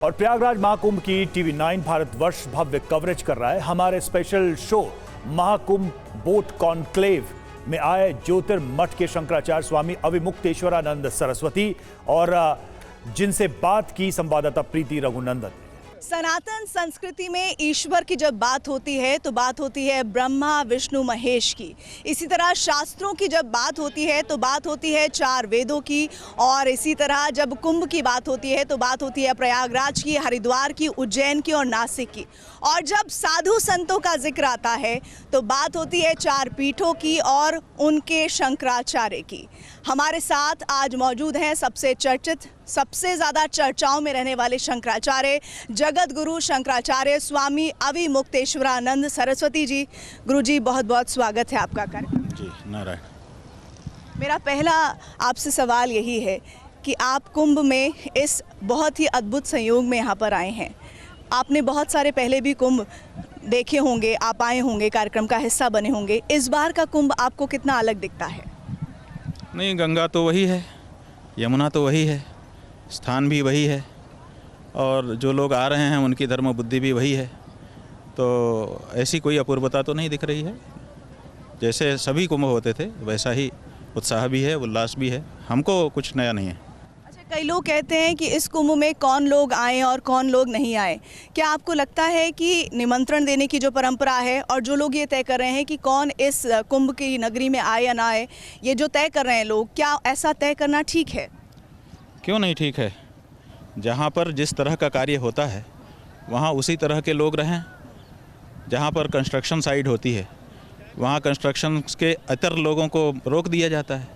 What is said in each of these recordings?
और प्रयागराज महाकुंभ की टीवी 9 भारतवर्ष भव्य कवरेज कर रहा है। हमारे special show Mahakumbh boat conclave में आए ज्योतिर्मठ के शंकराचार्य स्वामी अविमुक्तेश्वरानंद सरस्वती और जिनसे बात की संवाददाता प्रीति रघुनंदन। सनातन संस्कृति में ईश्वर की जब बात होती है तो बात होती है ब्रह्मा विष्णु महेश की। इसी तरह शास्त्रों की जब बात होती है तो बात होती है चार वेदों की। और इसी तरह जब कुंभ की बात होती है तो बात होती है प्रयागराज की, हरिद्वार की, उज्जैन की और नासिक की। और जब साधु संतों का जिक्र आता है तो बात होती है चार पीठों की और उनके शंकराचार्य की। हमारे साथ आज मौजूद हैं सबसे चर्चित, सबसे ज़्यादा चर्चाओं में रहने वाले शंकराचार्य, जगत गुरु शंकराचार्य स्वामी अविमुक्तेश्वरानंद सरस्वती जी। गुरु जी, बहुत बहुत स्वागत है आपका कार्यक्रम। जी नारायण। मेरा पहला आपसे सवाल यही है कि आप कुंभ में इस बहुत ही अद्भुत संयोग में यहाँ पर आए हैं। आपने बहुत सारे पहले भी कुंभ देखे होंगे, आप आए होंगे, कार्यक्रम का हिस्सा बने होंगे। इस बार का कुंभ आपको कितना अलग दिखता है? नहीं, गंगा तो वही है, यमुना तो वही है, स्थान भी वही है और जो लोग आ रहे हैं उनकी धर्म बुद्धि भी वही है। तो ऐसी कोई अपूर्वता तो नहीं दिख रही है। जैसे सभी कुंभ होते थे वैसा ही उत्साह भी है, उल्लास भी है। हमको कुछ नया नहीं है। अच्छा, कई लोग कहते हैं कि इस कुंभ में कौन लोग आए और कौन लोग नहीं आए। क्या आपको लगता है कि निमंत्रण देने की जो परंपरा है और जो लोग ये तय कर रहे हैं कि कौन इस कुंभ की नगरी में आए या ना आए, ये जो तय कर रहे हैं लोग, क्या ऐसा तय करना ठीक है? क्यों नहीं ठीक है? जहाँ पर जिस तरह का कार्य होता है वहाँ उसी तरह के लोग रहें। जहाँ पर कंस्ट्रक्शन साइट होती है वहाँ कंस्ट्रक्शन के इतर लोगों को रोक दिया जाता है।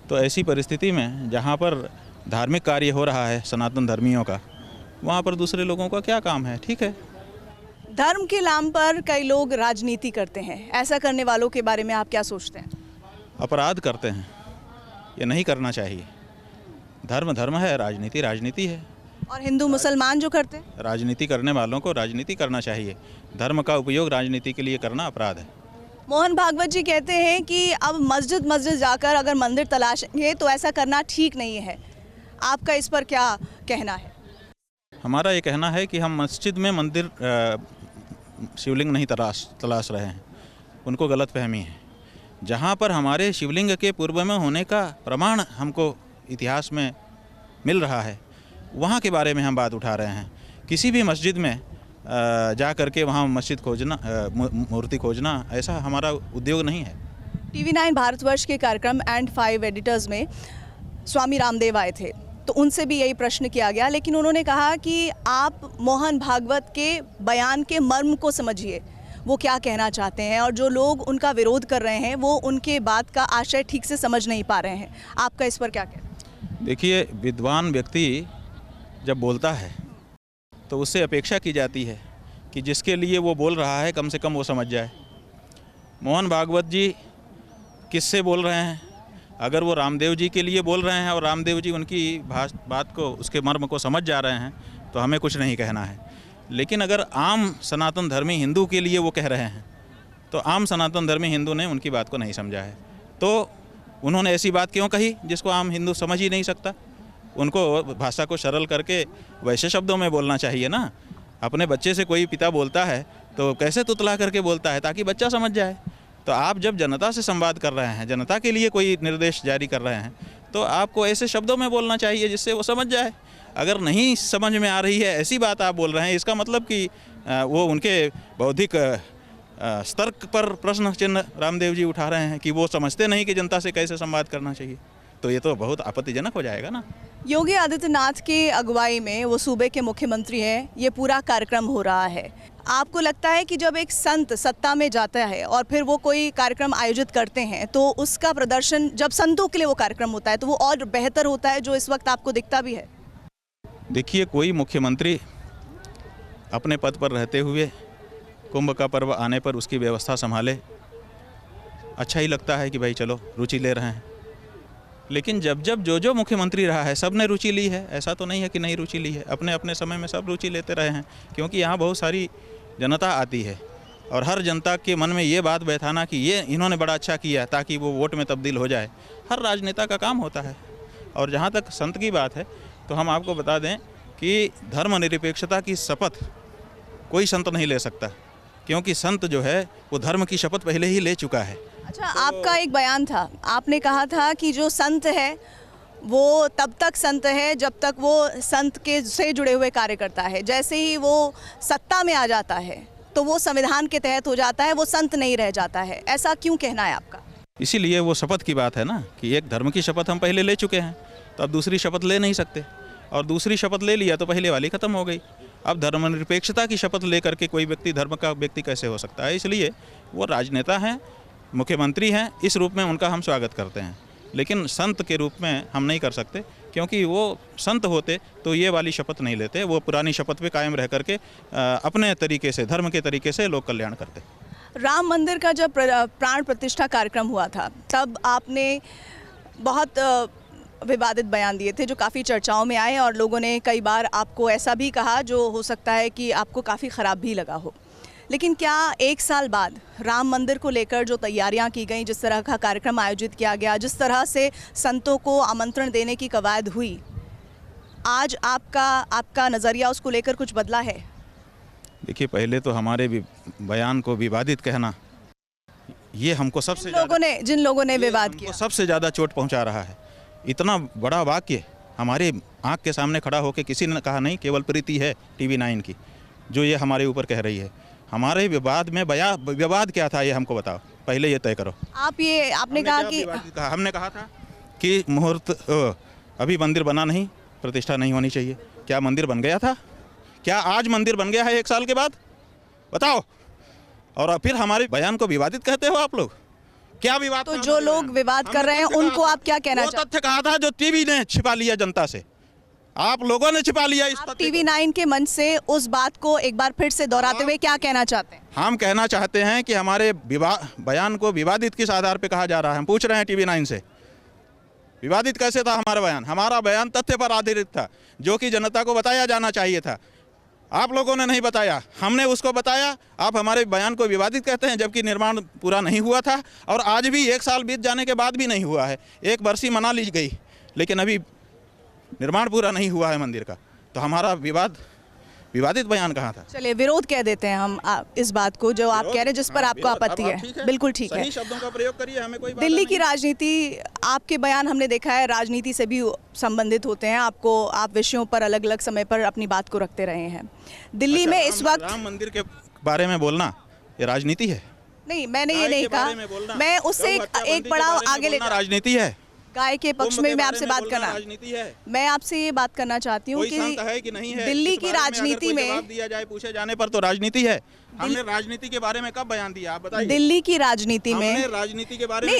तो ऐसी परिस्थिति में जहाँ पर धार्मिक कार्य हो रहा है सनातन धर्मियों का, वहाँ पर दूसरे लोगों का क्या काम है? ठीक है। धर्म के नाम पर कई लोग राजनीति करते हैं। ऐसा करने वालों के बारे में आप क्या सोचते हैं? अपराध करते हैं, ये नहीं करना चाहिए। धर्म धर्म है, राजनीति राजनीति है। और हिंदू मुसलमान जो करते हैं? राजनीति करने वालों को राजनीति करना चाहिए। धर्म का उपयोग राजनीति के लिए करना अपराध है। मोहन भागवत जी कहते हैं कि अब मस्जिद मस्जिद जाकर अगर मंदिर तलाशेंगे तो ऐसा करना ठीक नहीं है। आपका इस पर क्या कहना है? हमारा ये कहना है कि हम मस्जिद में मंदिर शिवलिंग नहीं तलाश रहे हैं, उनको गलत फहमी है। जहाँ पर हमारे शिवलिंग के पूर्व में होने का प्रमाण हमको इतिहास में मिल रहा है वहाँ के बारे में हम बात उठा रहे हैं। किसी भी मस्जिद में जा करके वहाँ मस्जिद खोजना, मूर्ति खोजना, ऐसा हमारा उद्योग नहीं है। टीवी 9 भारतवर्ष के कार्यक्रम एंड 5 एडिटर्स में स्वामी रामदेव आए थे तो उनसे भी यही प्रश्न किया गया, लेकिन उन्होंने कहा कि आप मोहन भागवत के बयान के मर्म को समझिए, वो क्या कहना चाहते हैं, और जो लोग उनका विरोध कर रहे हैं वो उनके बात का आशय ठीक से समझ नहीं पा रहे हैं। आपका इस पर क्या कहना? देखिए, विद्वान व्यक्ति जब बोलता है तो उससे अपेक्षा की जाती है कि जिसके लिए वो बोल रहा है कम से कम वो समझ जाए। मोहन भागवत जी किससे बोल रहे हैं? अगर वो रामदेव जी के लिए बोल रहे हैं और रामदेव जी उनकी बात को, उसके मर्म को समझ जा रहे हैं तो हमें कुछ नहीं कहना है। लेकिन अगर आम सनातन धर्मी हिंदू के लिए वो कह रहे हैं तो आम सनातन धर्मी हिंदू ने उनकी बात को नहीं समझा है। तो उन्होंने ऐसी बात क्यों कही जिसको आम हिंदू समझ ही नहीं सकता? उनको भाषा को सरल करके वैसे शब्दों में बोलना चाहिए ना। अपने बच्चे से कोई पिता बोलता है तो कैसे तुतला करके बोलता है ताकि बच्चा समझ जाए। तो आप जब जनता से संवाद कर रहे हैं, जनता के लिए कोई निर्देश जारी कर रहे हैं, तो आपको ऐसे शब्दों में बोलना चाहिए जिससे वो समझ जाए। अगर नहीं समझ में आ रही है, ऐसी बात आप बोल रहे हैं, इसका मतलब कि वो उनके बौद्धिक स्तर पर प्रश्न चिन्ह रामदेव जी उठा रहे हैं कि वो समझते नहीं कि जनता से कैसे संवाद करना चाहिए। तो ये तो बहुत आपत्तिजनक हो जाएगा ना। योगी आदित्यनाथ की अगुवाई में, वो सूबे के मुख्यमंत्री हैं, ये पूरा कार्यक्रम हो रहा है। आपको लगता है कि जब एक संत सत्ता में जाता है और फिर वो कोई कार्यक्रम आयोजित करते हैं तो उसका प्रदर्शन, जब संतों के लिए वो कार्यक्रम होता है तो वो और बेहतर होता है, जो इस वक्त आपको दिखता भी है? देखिए, कोई मुख्यमंत्री अपने पद पर रहते हुए कुंभ का पर्व आने पर उसकी व्यवस्था संभाले, अच्छा ही लगता है कि भाई चलो रुचि ले रहे हैं। लेकिन जब जो मुख्यमंत्री रहा है सब ने रुचि ली है, ऐसा तो नहीं है कि नहीं रुचि ली है। अपने अपने समय में सब रुचि लेते रहे हैं, क्योंकि यहाँ बहुत सारी जनता आती है और हर जनता के मन में ये बात बैठाना कि ये इन्होंने बड़ा अच्छा किया ताकि वो वोट में तब्दील हो जाए, हर राजनेता का काम होता है। और जहाँ तक संत की बात है तो हम आपको बता दें कि धर्मनिरपेक्षता की शपथ कोई संत नहीं ले सकता, क्योंकि संत जो है वो धर्म की शपथ पहले ही ले चुका है। अच्छा, आपका एक बयान था, आपने कहा था कि जो संत है वो तब तक संत है जब तक वो संत के से जुड़े हुए कार्य करता है, जैसे ही वो सत्ता में आ जाता है तो वो संविधान के तहत हो जाता है, वो संत नहीं रह जाता है। ऐसा क्यों कहना है आपका? इसीलिए वो शपथ की बात है ना, कि एक धर्म की शपथ हम पहले ले चुके हैं, तो अब दूसरी शपथ ले नहीं सकते, और दूसरी शपथ ले लिया तो पहले वाली ख़त्म हो गई। अब धर्मनिरपेक्षता की शपथ लेकर के कोई व्यक्ति धर्म का व्यक्ति कैसे हो सकता है? इसलिए वो राजनेता हैं, मुख्यमंत्री हैं, इस रूप में उनका हम स्वागत करते हैं, लेकिन संत के रूप में हम नहीं कर सकते, क्योंकि वो संत होते तो ये वाली शपथ नहीं लेते, वो पुरानी शपथ पे कायम रह करके अपने तरीके से, धर्म के तरीके से लोक कल्याण करते। राम मंदिर का जब प्राण प्रतिष्ठा कार्यक्रम हुआ था तब आपने बहुत विवादित बयान दिए थे जो काफ़ी चर्चाओं में आए, और लोगों ने कई बार आपको ऐसा भी कहा जो हो सकता है कि आपको काफ़ी ख़राब भी लगा हो। लेकिन क्या एक साल बाद राम मंदिर को लेकर जो तैयारियां की गई, जिस तरह का कार्यक्रम आयोजित किया गया, जिस तरह से संतों को आमंत्रण देने की कवायद हुई, आज आपका नज़रिया उसको लेकर कुछ बदला है? देखिए, पहले तो हमारे बयान को विवादित कहना, ये हमको जिन लोगों ने विवाद किया, सबसे ज़्यादा चोट पहुंचा रहा है। इतना बड़ा वाक्य हमारे आँख के सामने खड़ा होकर किसी ने कहा नहीं, केवल प्रीति है TV 9 की जो ये हमारे ऊपर कह रही है। हमारे विवाद में विवाद क्या था, ये हमको बताओ, पहले ये तय करो। आपने कहा कि हमने कहा था कि मुहूर्त अभी मंदिर बना नहीं, प्रतिष्ठा नहीं होनी चाहिए। क्या मंदिर बन गया था? क्या आज मंदिर बन गया है 1 साल के बाद? बताओ। और फिर हमारे बयान को विवादित कहते हो आप लोग? क्या विवाद? तो जो लोग विवाद कर रहे हैं उनको आप क्या कहना चाहते हैं? तथ्य कहा था जो TV ने छिपा लिया जनता से, आप लोगों ने छिपा लिया इस तथ्य। TV 9 के मंच से उस बात को एक बार फिर से दोहराते हुए क्या कहना चाहते हैं? हम कहना चाहते हैं कि हमारे बयान को विवादित किस आधार पे कहा जा रहा है? हम पूछ रहे हैं TV 9 से, विवादित कैसे था हमारा बयान? हमारा बयान तथ्य पर आधारित था, जो कि जनता को बताया जाना चाहिए था। आप लोगों ने नहीं बताया, हमने उसको बताया। आप हमारे बयान को विवादित कहते हैं, जबकि निर्माण पूरा नहीं हुआ था, और आज भी 1 साल बीत जाने के बाद भी नहीं हुआ है। 1 बरसी मना ली गई, लेकिन अभी निर्माण पूरा नहीं हुआ है मंदिर का, तो हमारा विवादित बयान कहाँ था? चलिए, विरोध कह देते हैं हम इस बात को जो आप कह रहे हैं, जिस पर आपको आपत्ति है। बिल्कुल ठीक है, सही शब्दों का प्रयोग करिए, हमें कोई बात दिल्ली की राजनीति, आपके बयान हमने देखा है राजनीति से भी संबंधित होते हैं। आप विषयों पर अलग अलग समय पर अपनी बात को रखते रहे हैं। दिल्ली में इस वक्त राम मंदिर के बारे में बोलना ये राजनीति है? नहीं, मैंने ये नहीं कहा, मैं उससे एक पड़ाव आगे ले, राजनीति है। गाय के पक्ष में मैं आपसे बात करना, मैं आपसे ये बात करना चाहती हूँ कि नहीं है, दिल्ली की राजनीति में जवाब दिया जाए पूछे जाने पर तो राजनीति है। हमने राजनीति के बारे में कब बयान दिया, आप बताइए? दिल्ली की राजनीति में राजनीति के बारे में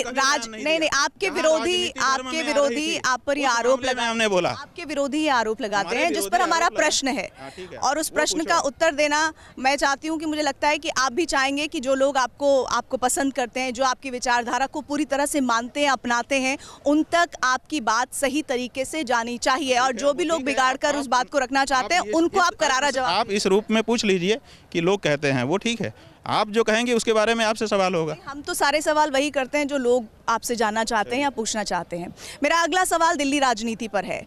नहीं, आपके विरोधी आप पर ये आरोप लगा, हमने बोला आपके विरोधी ये आरोप लगाते हैं, जिस पर हमारा प्रश्न है, और उस प्रश्न का उत्तर देना मैं चाहती हूँ कि मुझे लगता है कि आप भी चाहेंगे कि जो लोग आपको पसंद करते हैं, जो आपकी विचारधारा को पूरी तरह से मानते हैं, अपनाते हैं, उन तक आपकी बात सही तरीके से जानी चाहिए, और जो भी लोग बिगाड़ कर उस बात को रखना चाहते हैं उनको आप करारा जवाब। आप इस रूप में पूछ लीजिए कि लोग कहते हैं, वो ठीक है, आप जो कहेंगे उसके बारे में आपसे सवाल होगा। हम तो सारे सवाल वही करते हैं जो लोग आपसे जानना चाहते हैं या पूछना चाहते हैं। मेरा अगला सवाल दिल्ली राजनीति पर है।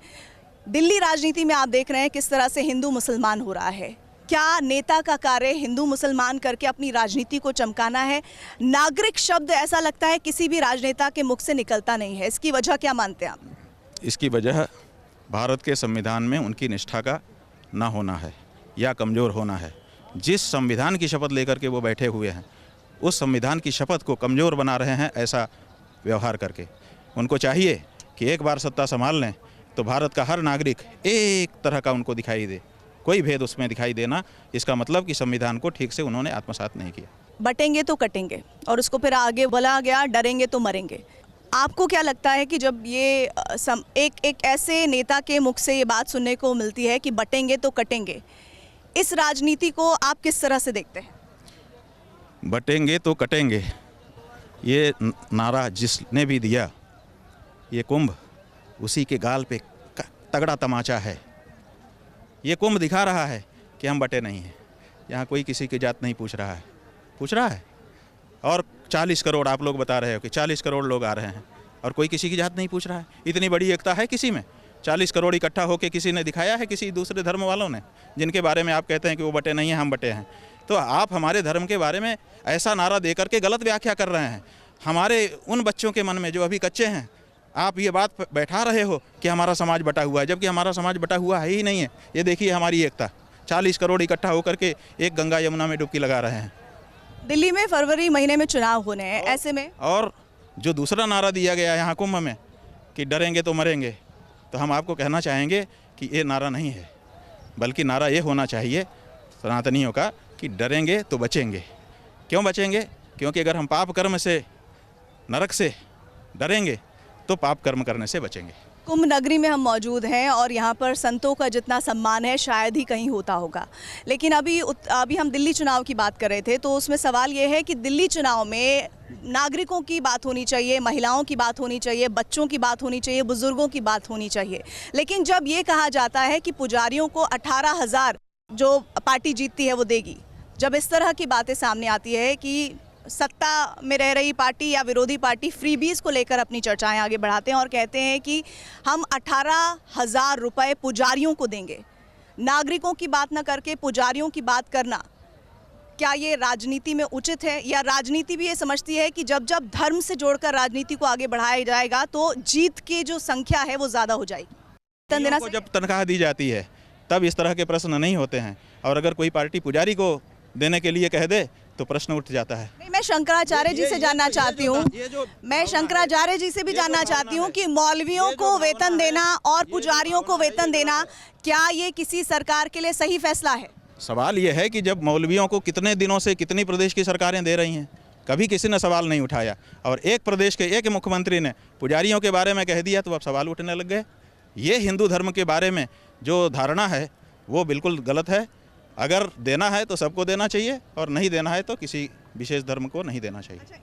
दिल्ली राजनीति में आप देख रहे हैं किस तरह से हिंदू मुसलमान हो रहा है। क्या नेता का कार्य हिंदू मुसलमान करके अपनी राजनीति को चमकाना है? नागरिक शब्द ऐसा लगता है किसी भी राजनेता के मुख से निकलता नहीं है, इसकी वजह क्या मानते हैं आप? इसकी वजह भारत के संविधान में उनकी निष्ठा का ना होना है या कमज़ोर होना है। जिस संविधान की शपथ लेकर के वो बैठे हुए हैं, उस संविधान की शपथ को कमज़ोर बना रहे हैं ऐसा व्यवहार करके। उनको चाहिए कि एक बार सत्ता संभाल लें तो भारत का हर नागरिक एक तरह का उनको दिखाई दे, कोई भेद उसमें दिखाई देना, इसका मतलब कि संविधान को ठीक से उन्होंने आत्मसात नहीं किया। बटेंगे तो कटेंगे, और उसको फिर आगे बोला गया डरेंगे तो मरेंगे। आपको क्या लगता है कि जब ये एक ऐसे नेता के मुख से ये बात सुनने को मिलती है कि बटेंगे तो कटेंगे, इस राजनीति को आप किस तरह से देखते हैं? बटेंगे तो कटेंगे, ये नारा जिसने भी दिया, ये कुंभ उसी के गाल पे तगड़ा तमाचा है। ये कुंभ दिखा रहा है कि हम बटे नहीं हैं। यहाँ कोई किसी की जात नहीं पूछ रहा है। और 40 करोड़ आप लोग बता रहे हो कि 40 करोड़ लोग आ रहे हैं और कोई किसी की जात नहीं पूछ रहा है। इतनी बड़ी एकता है किसी में? 40 करोड़ इकट्ठा होकर किसी ने दिखाया है, किसी दूसरे धर्म वालों ने, जिनके बारे में आप कहते हैं कि वो बटे नहीं हैं, हम बटे हैं? तो आप हमारे धर्म के बारे में ऐसा नारा दे करके गलत व्याख्या कर रहे हैं। हमारे उन बच्चों के मन में जो अभी कच्चे हैं, आप ये बात बैठा रहे हो कि हमारा समाज बटा हुआ है, जबकि हमारा समाज बटा हुआ है ही नहीं है। ये देखिए हमारी एकता, 40 करोड़ इकट्ठा होकर के एक गंगा यमुना में डुबकी लगा रहे हैं। दिल्ली में फरवरी महीने में चुनाव होने हैं, ऐसे में और जो दूसरा नारा दिया गया यहाँ कुंभ में कि डरेंगे तो मरेंगे, तो हम आपको कहना चाहेंगे कि ये नारा नहीं है, बल्कि नारा ये होना चाहिए सनातनियों का कि डरेंगे तो बचेंगे। क्यों बचेंगे? क्योंकि अगर हम पाप कर्म से, नरक से डरेंगे तो पाप कर्म करने से बचेंगे। कुंभ नगरी में हम मौजूद हैं और यहाँ पर संतों का जितना सम्मान है शायद ही कहीं होता होगा। लेकिन अभी हम दिल्ली चुनाव की बात कर रहे थे, तो उसमें सवाल ये है कि दिल्ली चुनाव में नागरिकों की बात होनी चाहिए, महिलाओं की बात होनी चाहिए, बच्चों की बात होनी चाहिए, बुजुर्गों की बात होनी चाहिए। लेकिन जब ये कहा जाता है कि पुजारियों को 18,000 जो पार्टी जीतती है वो देगी, जब इस तरह की बातें सामने आती है कि सत्ता में रह रही पार्टी या विरोधी पार्टी फ्रीबीज को लेकर अपनी चर्चाएं आगे बढ़ाते हैं और कहते हैं कि हम 18,000 रुपये पुजारियों को देंगे, नागरिकों की बात ना करके पुजारियों की बात करना, क्या ये राजनीति में उचित है? या राजनीति भी ये समझती है कि जब जब धर्म से जोड़कर राजनीति को आगे बढ़ाया जाएगा तो जीत की जो संख्या है वो ज़्यादा हो जाएगी? को जब तनख्वाह दी जाती है तब इस तरह के प्रश्न नहीं होते हैं, और अगर कोई पार्टी पुजारी को देने के लिए कह दे तो प्रश्न उठ जाता है। नहीं, मैं शंकराचार्य जी से जानना चाहती हूँ, मैं शंकराचार्य जी से भी जानना चाहती हूँ कि मौलवियों को वेतन देना और पुजारियों को वेतन देना, क्या ये किसी सरकार के लिए सही फैसला है? सवाल ये है कि जब मौलवियों को कितने दिनों से कितनी प्रदेश की सरकारें दे रही हैं, कभी किसी ने सवाल नहीं उठाया, और एक प्रदेश के एक मुख्यमंत्री ने पुजारियों के बारे में कह दिया तो अब सवाल उठने लग गए। ये हिंदू धर्म के बारे में जो धारणा है वो बिल्कुल गलत है। अगर देना है तो सबको देना चाहिए, और नहीं देना है तो किसी विशेष धर्म को नहीं देना चाहिए। अच्छा,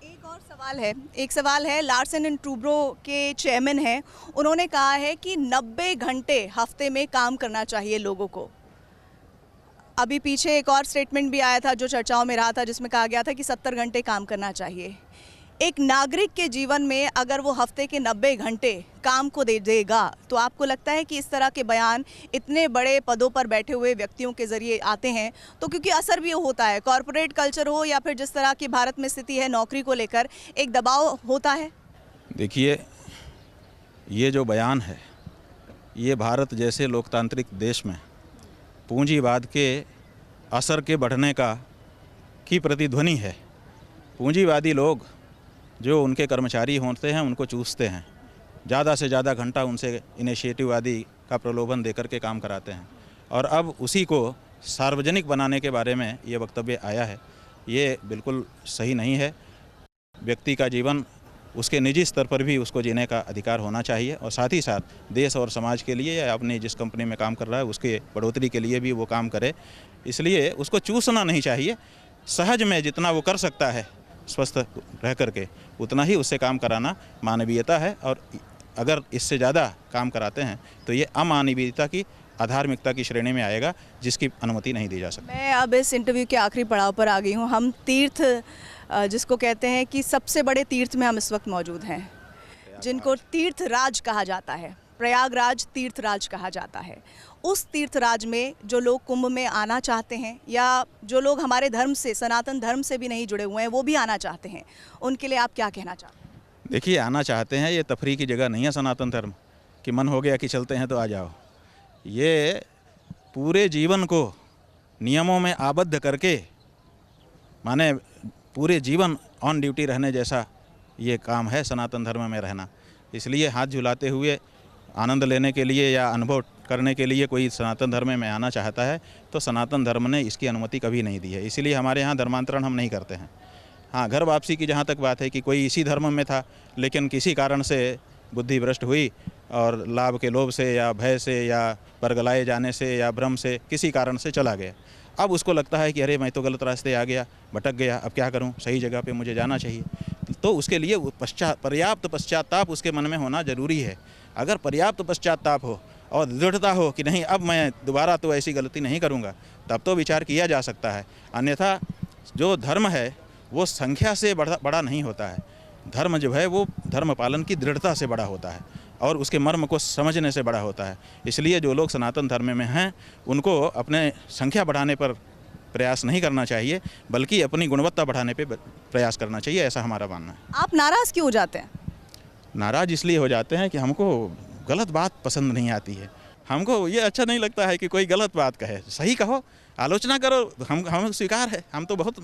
एक सवाल है, लार्सन एंड टूब्रो के चेयरमैन हैं, उन्होंने कहा है कि 90 घंटे हफ्ते में काम करना चाहिए लोगों को। अभी पीछे एक और स्टेटमेंट भी आया था जो चर्चाओं में रहा था, जिसमें कहा गया था कि 70 घंटे काम करना चाहिए। एक नागरिक के जीवन में अगर वो हफ्ते के 90 घंटे काम को दे देगा, तो आपको लगता है कि इस तरह के बयान इतने बड़े पदों पर बैठे हुए व्यक्तियों के ज़रिए आते हैं, तो क्योंकि असर भी होता है, कॉरपोरेट कल्चर हो या फिर जिस तरह की भारत में स्थिति है नौकरी को लेकर, एक दबाव होता है? देखिए, ये जो बयान है ये भारत जैसे लोकतांत्रिक देश में पूंजीवाद के असर के बढ़ने की प्रतिध्वनि है। पूंजीवादी लोग जो उनके कर्मचारी होते हैं उनको चूसते हैं, ज़्यादा से ज़्यादा घंटा उनसे इनिशिएटिववादी का प्रलोभन देकर के काम कराते हैं, और अब उसी को सार्वजनिक बनाने के बारे में ये वक्तव्य आया है। ये बिल्कुल सही नहीं है। व्यक्ति का जीवन उसके निजी स्तर पर भी उसको जीने का अधिकार होना चाहिए, और साथ ही साथ देश और समाज के लिए या अपनी जिस कंपनी में काम कर रहा है उसके बढ़ोतरी के लिए भी वो काम करे। इसलिए उसको चूसना नहीं चाहिए। सहज में जितना वो कर सकता है स्वस्थ रह करके उतना ही उससे काम कराना मानवीयता है, और अगर इससे ज़्यादा काम कराते हैं तो ये अमानवीयता की, अधार्मिकता की श्रेणी में आएगा, जिसकी अनुमति नहीं दी जा सकती। मैं अब इस इंटरव्यू के आखिरी पड़ाव पर आ गई हूँ। हम तीर्थ, जिसको कहते हैं कि सबसे बड़े तीर्थ में हम इस वक्त मौजूद हैं, जिनको तीर्थराज कहा जाता है, प्रयागराज तीर्थराज कहा जाता है। उस तीर्थराज में जो लोग कुंभ में आना चाहते हैं, या जो लोग हमारे धर्म से, सनातन धर्म से भी नहीं जुड़े हुए हैं, वो भी आना चाहते हैं, उनके लिए आप क्या कहना चाहते हैं? देखिए, आना चाहते हैं, ये तफरी की जगह नहीं है सनातन धर्म कि मन हो गया कि चलते हैं तो आ जाओ। ये पूरे जीवन को नियमों में आबद्ध करके, माने पूरे जीवन ऑन ड्यूटी रहने जैसा ये काम है सनातन धर्म में रहना। इसलिए हाथ झुलाते हुए आनंद लेने के लिए या अनुभव करने के लिए कोई सनातन धर्म में आना चाहता है तो सनातन धर्म ने इसकी अनुमति कभी नहीं दी है। इसीलिए हमारे यहाँ धर्मांतरण हम नहीं करते हैं। हाँ, घर वापसी की जहाँ तक बात है कि कोई इसी धर्म में था लेकिन किसी कारण से बुद्धि भ्रष्ट हुई और लाभ के लोभ से या भय से या बरगलाए जाने से या भ्रम से किसी कारण से चला गया, अब उसको लगता है कि अरे मैं तो गलत रास्ते आ गया, भटक गया, अब क्या करूं, सही जगह पे मुझे जाना चाहिए। तो उसके लिए पर्याप्त पश्चाताप उसके मन में होना ज़रूरी है। अगर पर्याप्त पश्चाताप हो और दृढ़ता हो कि नहीं अब मैं दोबारा तो ऐसी गलती नहीं करूँगा, तब तो विचार किया जा सकता है। अन्यथा जो धर्म है वो संख्या से बड़ा नहीं होता है। धर्म जो है वो धर्म पालन की दृढ़ता से बड़ा होता है। और उसके मर्म को समझने से बड़ा होता है। इसलिए जो लोग सनातन धर्म में हैं उनको अपने संख्या बढ़ाने पर प्रयास नहीं करना चाहिए, बल्कि अपनी गुणवत्ता बढ़ाने पे प्रयास करना चाहिए, ऐसा हमारा मानना है। आप नाराज़ क्यों हो जाते हैं? नाराज़ इसलिए हो जाते हैं कि हमको गलत बात पसंद नहीं आती है। हमको ये अच्छा नहीं लगता है कि कोई गलत बात कहे। सही कहो, आलोचना करो, हम स्वीकार है, हम तो बहुत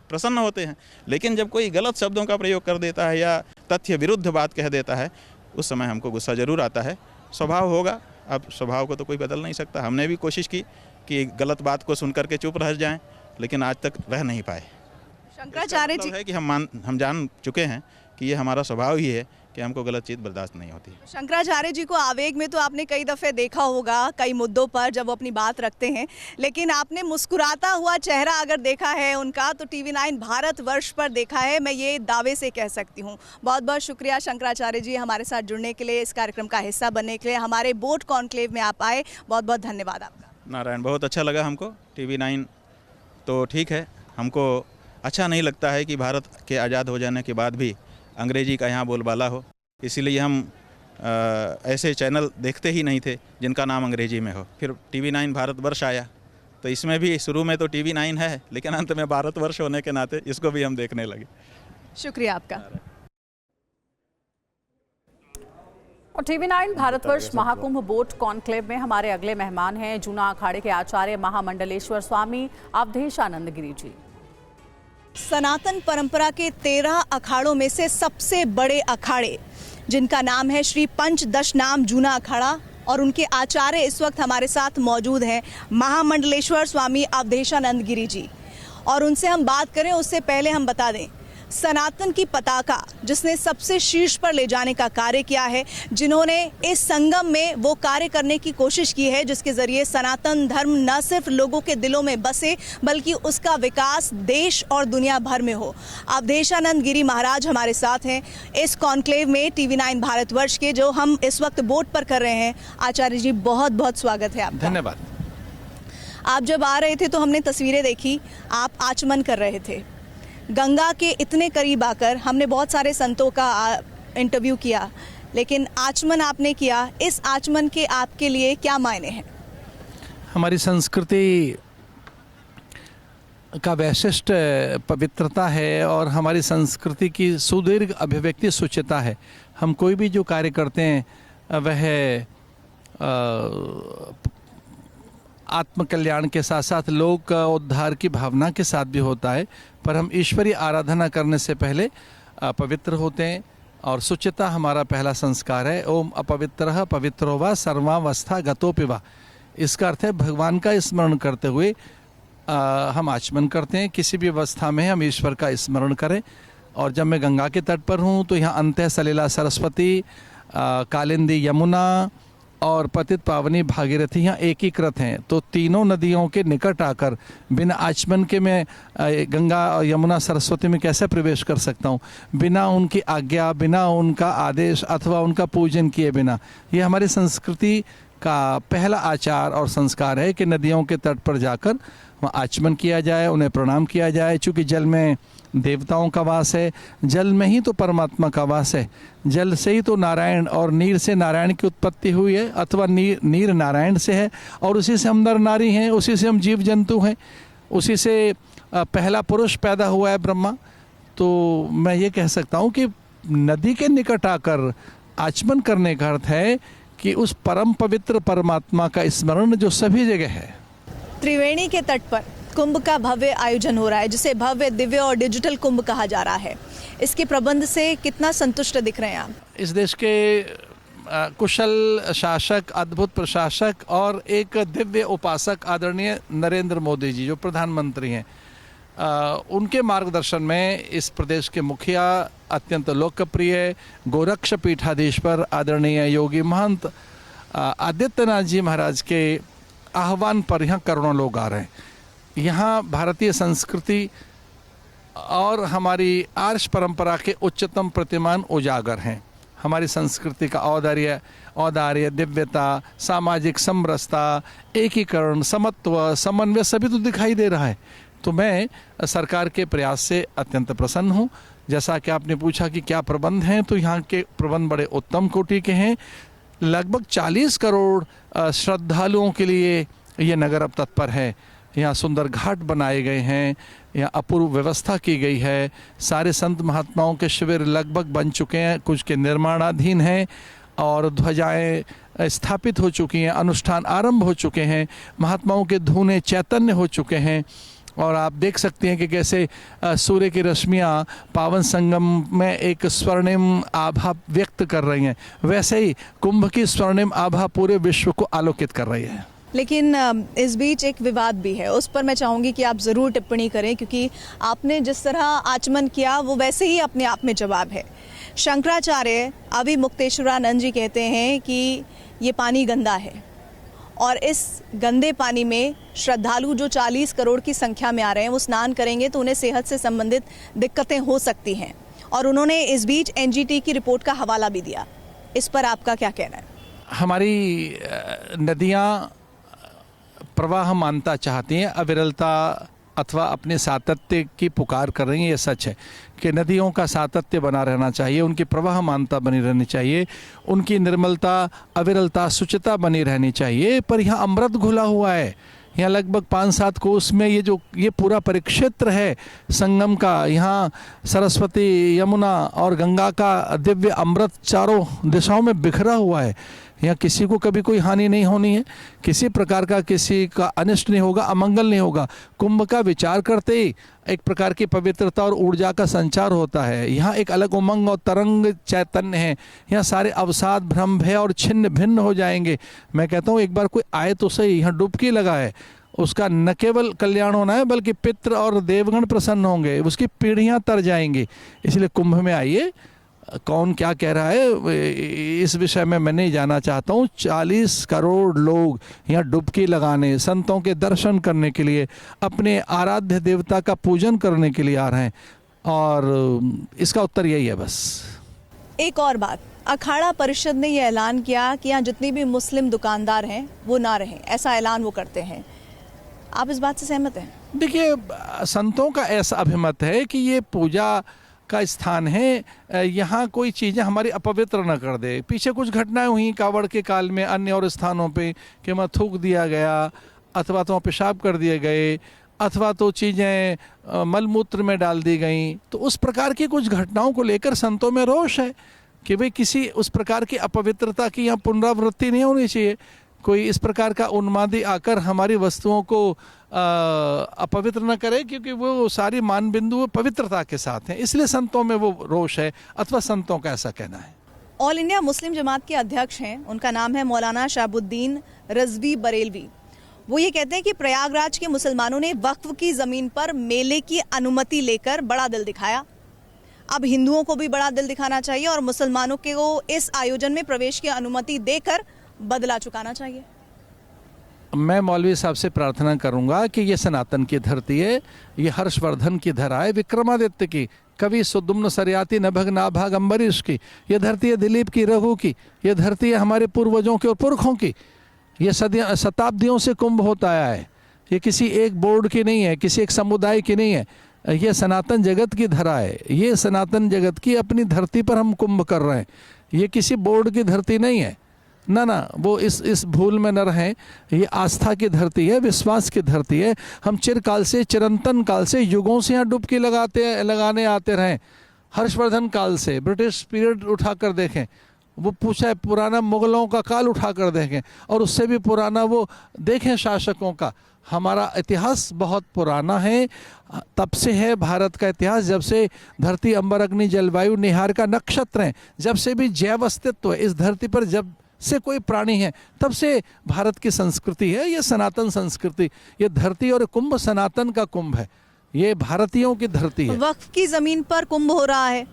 प्रसन्न होते हैं। लेकिन जब कोई गलत शब्दों का प्रयोग कर देता है या तथ्य विरुद्ध बात कह देता है, उस समय हमको गुस्सा ज़रूर आता है। स्वभाव होगा, अब स्वभाव को तो कोई बदल नहीं सकता। हमने भी कोशिश की कि गलत बात को सुन करके चुप रह जाएं, लेकिन आज तक रह नहीं पाए। शंकराचार्य जी है कि हम जान चुके हैं कि ये हमारा स्वभाव ही है कि हमको गलत चीज़ बर्दाश्त नहीं होती। शंकराचार्य जी को आवेग में तो आपने कई दफ़े देखा होगा, कई मुद्दों पर जब वो अपनी बात रखते हैं, लेकिन आपने मुस्कुराता हुआ चेहरा अगर देखा है उनका तो TV9 भारतवर्ष पर देखा है, मैं ये दावे से कह सकती हूँ। बहुत बहुत शुक्रिया शंकराचार्य जी हमारे साथ जुड़ने के लिए, इस कार्यक्रम का हिस्सा बनने के लिए, हमारे बोट कॉन्क्लेव में आप आए, बहुत बहुत धन्यवाद आपका। नारायण, बहुत अच्छा लगा हमको। TV9 तो ठीक है, हमको अच्छा नहीं लगता है कि भारत के आज़ाद हो जाने के बाद भी अंग्रेजी का यहाँ बोलबाला हो, इसीलिए हम ऐसे चैनल देखते ही नहीं थे जिनका नाम अंग्रेजी में हो। फिर TV9 भारतवर्ष आया, तो इसमें भी शुरू में तो TV9 है, लेकिन अंत में भारतवर्ष होने के नाते इसको भी हम देखने लगे। शुक्रिया आपका। और TV9 Bharatvarsh Mahakumbh boat conclave में हमारे अगले मेहमान हैं जूना अखाड़े के आचार्य महामंडलेश्वर स्वामी अवधेशानंद गिरी जी। सनातन परंपरा के 13 अखाड़ों में से सबसे बड़े अखाड़े, जिनका नाम है श्री पंचदशनाम जूना अखाड़ा, और उनके आचार्य इस वक्त हमारे साथ मौजूद हैं महामंडलेश्वर स्वामी अवधेशानंद गिरी जी। और उनसे हम बात करें उससे पहले हम बता दें, सनातन की पताका जिसने सबसे शीर्ष पर ले जाने का कार्य किया है, जिन्होंने इस संगम में वो कार्य करने की कोशिश की है जिसके ज़रिए सनातन धर्म न सिर्फ लोगों के दिलों में बसे बल्कि उसका विकास देश और दुनिया भर में हो। अवधेशानंद गिरी महाराज हमारे साथ हैं इस कॉन्क्लेव में TV9 भारतवर्ष के, जो हम इस वक्त बोट पर कर रहे हैं। आचार्य जी बहुत बहुत स्वागत है आपका। धन्यवाद। आप जब आ रहे थे तो हमने तस्वीरें देखी, आप आचमन कर रहे थे। गंगा के इतने करीब आकर हमने बहुत सारे संतों का इंटरव्यू किया, लेकिन आचमन आपने किया, इस आचमन के आपके लिए क्या मायने हैं? हमारी संस्कृति का वैशिष्ट पवित्रता है और हमारी संस्कृति की सुदीर्घ अभिव्यक्ति सुचिता है। हम कोई भी जो कार्य करते हैं वह आत्मकल्याण के साथ साथ लोक उद्धार की भावना के साथ भी होता है, पर हम ईश्वरीय आराधना करने से पहले पवित्र होते हैं और सुचिता हमारा पहला संस्कार है। ओम अपवित्रः पवित्रो वा सर्वावस्था गतोपि वा। इसका अर्थ है भगवान का स्मरण करते हुए हम आचमन करते हैं। किसी भी अवस्था में हम ईश्वर का स्मरण करें। और जब मैं गंगा के तट पर हूँ तो यहाँ अंतः सलिला सरस्वती, कालिंदी यमुना और पतित पावनी भागीरथी यहाँ एकीकृत हैं। तो तीनों नदियों के निकट आकर बिना आचमन के मैं गंगा और यमुना सरस्वती में कैसे प्रवेश कर सकता हूँ, बिना उनकी आज्ञा, बिना उनका आदेश अथवा उनका पूजन किए बिना। ये हमारी संस्कृति का पहला आचार और संस्कार है कि नदियों के तट पर जाकर वहाँ आचमन किया जाए, उन्हें प्रणाम किया जाए। चूँकि जल में देवताओं का वास है, जल में ही तो परमात्मा का वास है, जल से ही तो नारायण और नीर से नारायण की उत्पत्ति हुई है, अथवा नीर नारायण से है और उसी से हम नर नारी हैं, उसी से हम जीव जंतु हैं, उसी से पहला पुरुष पैदा हुआ है ब्रह्मा। तो मैं ये कह सकता हूँ कि नदी के निकट आकर आचमन करने का अर्थ है कि उस परम पवित्र परमात्मा का स्मरण जो सभी जगह है। त्रिवेणी के तट पर कुंभ का भव्य आयोजन हो रहा है, जिसे भव्य, दिव्य और डिजिटल कुंभ कहा जा रहा है। इसके प्रबंध से कितना संतुष्ट दिख रहे हैं आप? इस देश के कुशल शासक, अद्भुत प्रशासक और एक दिव्य उपासक आदरणीय नरेंद्र मोदी जी जो प्रधानमंत्री हैं, उनके मार्गदर्शन में इस प्रदेश के मुखिया, अत्यंत लोकप्रिय गोरक्ष पीठाधीश्वर आदरणीय योगी महंत आदित्यनाथ जी महाराज के आह्वान पर यहाँ करोड़ों लोग आ रहे हैं। यहाँ भारतीय संस्कृति और हमारी आर्ष परंपरा के उच्चतम प्रतिमान उजागर हैं। हमारी संस्कृति का औदार्य, दिव्यता, सामाजिक समरसता, एकीकरण, समत्व, समन्वय सभी तो दिखाई दे रहा है। तो मैं सरकार के प्रयास से अत्यंत प्रसन्न हूँ। जैसा कि आपने पूछा कि क्या प्रबंध हैं, तो यहाँ के प्रबंध बड़े उत्तम कोटि के हैं। लगभग 40 करोड़ श्रद्धालुओं के लिए ये नगर अब तत्पर है। यहाँ सुंदर घाट बनाए गए हैं, यहाँ अपूर्व व्यवस्था की गई है। सारे संत महात्माओं के शिविर लगभग बन चुके हैं, कुछ के निर्माणाधीन हैं और ध्वजाएं स्थापित हो चुकी हैं, अनुष्ठान आरंभ हो चुके हैं, महात्माओं के धूने चैतन्य हो चुके हैं। और आप देख सकते हैं कि कैसे सूर्य की रश्मियाँ पावन संगम में एक स्वर्णिम आभा व्यक्त कर रही हैं, वैसे ही कुंभ की स्वर्णिम आभा पूरे विश्व को आलोकित कर रही है। लेकिन इस बीच एक विवाद भी है, उस पर मैं चाहूँगी कि आप ज़रूर टिप्पणी करें, क्योंकि आपने जिस तरह आचमन किया वो वैसे ही अपने आप में जवाब है। शंकराचार्य अविमुक्तेश्वरानंद जी कहते हैं कि ये पानी गंदा है और इस गंदे पानी में श्रद्धालु जो 40 करोड़ की संख्या में आ रहे हैं वो स्नान करेंगे तो उन्हें सेहत से संबंधित दिक्कतें हो सकती हैं। और उन्होंने इस बीच एनजीटी की रिपोर्ट का हवाला भी दिया। इस पर आपका क्या कहना है? हमारी नदियाँ प्रवाह मानता चाहती हैं, अविरलता अथवा अपने सातत्य की पुकार कर रही हैं। ये सच है कि नदियों का सातत्य बना रहना चाहिए, उनकी प्रवाह मानता बनी रहनी चाहिए, उनकी निर्मलता, अविरलता, शुचिता बनी रहनी चाहिए। पर यहाँ अमृत घुला हुआ है। यहाँ लगभग 5-7 कोस में ये पूरा परिक्षेत्र है संगम का। यहाँ सरस्वती, यमुना और गंगा का दिव्य अमृत चारों दिशाओं में बिखरा हुआ है। यहाँ किसी को कभी कोई हानि नहीं होनी है, किसी प्रकार का किसी का अनिष्ट नहीं होगा, अमंगल नहीं होगा। कुंभ का विचार करते ही एक प्रकार की पवित्रता और ऊर्जा का संचार होता है। यहाँ एक अलग उमंग और तरंग चैतन्य है। यहाँ सारे अवसाद, भ्रम, भय और छिन्न भिन्न हो जाएंगे। मैं कहता हूँ एक बार कोई आए तो सही, यहाँ डुबकी लगाए, उसका न केवल कल्याण होना है बल्कि पितृ और देवगण प्रसन्न होंगे, उसकी पीढ़ियाँ तर जाएंगी। इसलिए कुंभ में आइए। कौन क्या कह रहा है इस विषय में मैं नहीं जाना चाहता हूँ। 40 करोड़ लोग यहाँ डुबकी लगाने, संतों के दर्शन करने के लिए, अपने आराध्य देवता का पूजन करने के लिए आ रहे हैं और इसका उत्तर यही है बस। एक और बात, अखाड़ा परिषद ने यह ऐलान किया कि यहाँ जितने भी मुस्लिम दुकानदार हैं वो ना रहें, ऐसा ऐलान वो करते हैं। आप इस बात से सहमत हैं? देखिए, संतों का ऐसा अभिमत है कि ये पूजा का स्थान है, यहाँ कोई चीज़ें हमारी अपवित्र न कर दे। पीछे कुछ घटनाएं हुई कावड़ के काल में अन्य और स्थानों पे कि वहाँ थूक दिया गया अथवा तो पेशाब कर दिए गए अथवा तो चीज़ें मलमूत्र में डाल दी गई। तो उस प्रकार की कुछ घटनाओं को लेकर संतों में रोष है कि भाई किसी उस प्रकार की अपवित्रता की यहाँ पुनरावृत्ति नहीं होनी चाहिए। कोई इस प्रकार का उन्मादी आकर हमारी वस्तुओं को अपवित्र न करे, क्योंकि वो सारी मान बिंदु पवित्रता के साथ हैं। इसलिए संतों में वो रोष है अथवा संतों का ऐसा कहना है। ऑल इंडिया मुस्लिम जमात के अध्यक्ष हैं, उनका नाम है मौलाना शाहबुद्दीन रजवी बरेलवी। वो ये कहते हैं कि प्रयागराज के मुसलमानों ने वक्फ की ज़मीन पर मेले की अनुमति लेकर बड़ा दिल दिखाया। अब हिंदुओं को भी बड़ा दिल दिखाना चाहिए और मुसलमानों को इस आयोजन में प्रवेश की अनुमति देकर बदला चुकाना चाहिए। मैं मौलवी साहब से प्रार्थना करूंगा कि ये सनातन की धरती है, ये हर्षवर्धन की धरा है, विक्रमादित्य की, कवि सुदुम्न सरियाती नभग नाभाग अम्बरीश की, ये धरती है दिलीप की, रघु की, ये धरती है हमारे पूर्वजों की और पुरखों की। ये शताब्दियों से कुंभ होता आया है। ये किसी एक बोर्ड की नहीं है, किसी एक समुदाय की नहीं है, ये सनातन जगत की धरा है। ये सनातन जगत की अपनी धरती पर हम कुंभ कर रहे हैं। ये किसी बोर्ड की धरती नहीं है, ना, वो इस भूल में न रहें। ये आस्था की धरती है, विश्वास की धरती है। हम चिरकाल से, चिरंतन काल से, युगों से यहाँ डुबकी लगाने आते रहें। हर्षवर्धन काल से, ब्रिटिश पीरियड उठाकर देखें, वो पूछा है पुराना मुगलों का काल उठाकर देखें, और उससे भी पुराना वो देखें शासकों का। हमारा इतिहास बहुत पुराना है, तब से है भारत का इतिहास, जब से धरती अंबर अग्नि जलवायु निहार का नक्षत्र है, जब से भी जैव अस्तित्व है इस धरती पर, जब से कोई प्राणी है तब से भारत की संस्कृति है। ये सनातन संस्कृति, ये धरती और कुंभ सनातन का कुंभ है, ये भारतीयों की धरती है। वक्फ की जमीन पर कुंभ हो रहा है।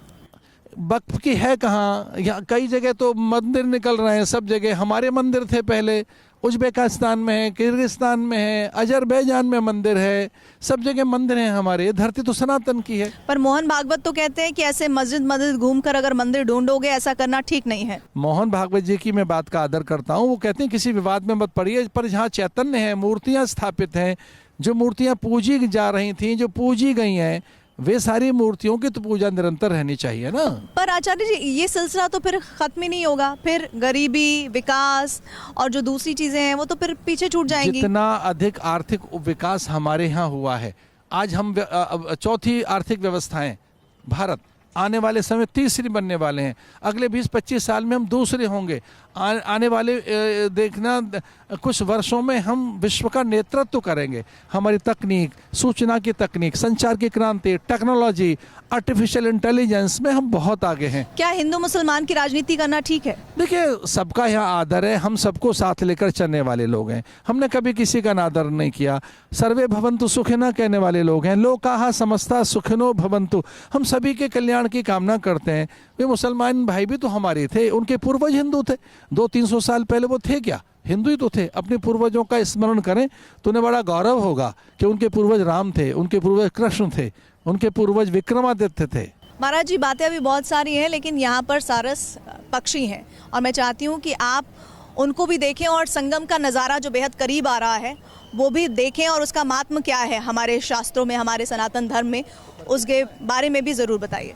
वक्फ की है कहाँ? यहाँ कई जगह तो मंदिर निकल रहे हैं, सब जगह हमारे मंदिर थे पहले, उज्बेकिस्तान में है, किर्गिस्तान में है, अजरबैजान में मंदिर है, सब जगह मंदिर हैं हमारे। ये धरती तो सनातन की है। पर मोहन भागवत तो कहते हैं कि ऐसे मस्जिद घूमकर अगर मंदिर ढूंढोगे ऐसा करना ठीक नहीं है। मोहन भागवत जी की मैं बात का आदर करता हूँ। वो कहते हैं किसी विवाद में मत पड़िए, पर जहाँ चैतन्य है, मूर्तियाँ स्थापित हैं, जो मूर्तियाँ पूजी जा रही थी, जो पूजी गई हैं, वे सारी मूर्तियों की तो पूजा निरंतर रहनी चाहिए ना। पर आचार्य जी ये सिलसिला तो फिर खत्म ही नहीं होगा, फिर गरीबी, विकास और जो दूसरी चीजें हैं वो तो फिर पीछे छूट जाएंगी। जितना अधिक आर्थिक विकास हमारे यहाँ हुआ है, आज हम चौथी आर्थिक व्यवस्थाएं भारत, आने वाले समय तीसरी बनने वाले हैं, अगले 20-25 साल में हम दूसरे होंगे, आने वाले देखना कुछ वर्षों में हम विश्व का नेतृत्व करेंगे। हमारी तकनीक, सूचना की तकनीक, संचार की क्रांति, टेक्नोलॉजी, आर्टिफिशियल इंटेलिजेंस में हम बहुत आगे हैं। क्या हिंदू मुसलमान की राजनीति करना ठीक है? देखिए, सबका यहाँ आदर है, हम सबको साथ लेकर चलने वाले लोग हैं, हमने कभी किसी का अनादर नहीं किया। सर्वे भवन्तु सुखिनः कहने वाले लोग हैं, लोकाः समस्ता सुखिनो भवन्तु, हम सभी के कल्याण की कामना करते हैं। वे मुसलमान भाई भी तो हमारे थे, उनके पूर्वज हिंदू थे, 200-300 साल पहले वो थे क्या? हिंदू ही तो थे। अपने पूर्वजों का स्मरण करें तो उन्हें बड़ा गौरव होगा कि उनके पूर्वज राम थे, उनके पूर्वज कृष्ण थे, उनके पूर्वज विक्रमादित्य थे। महाराज जी, बातें अभी बहुत सारी हैं, लेकिन यहाँ पर सारस पक्षी हैं और मैं चाहती हूँ कि आप उनको भी देखें और संगम का नज़ारा जो बेहद करीब आ रहा है वो भी देखें और उसका महात्म्य क्या है हमारे शास्त्रों में, हमारे सनातन धर्म में, उसके बारे में भी ज़रूर बताइए।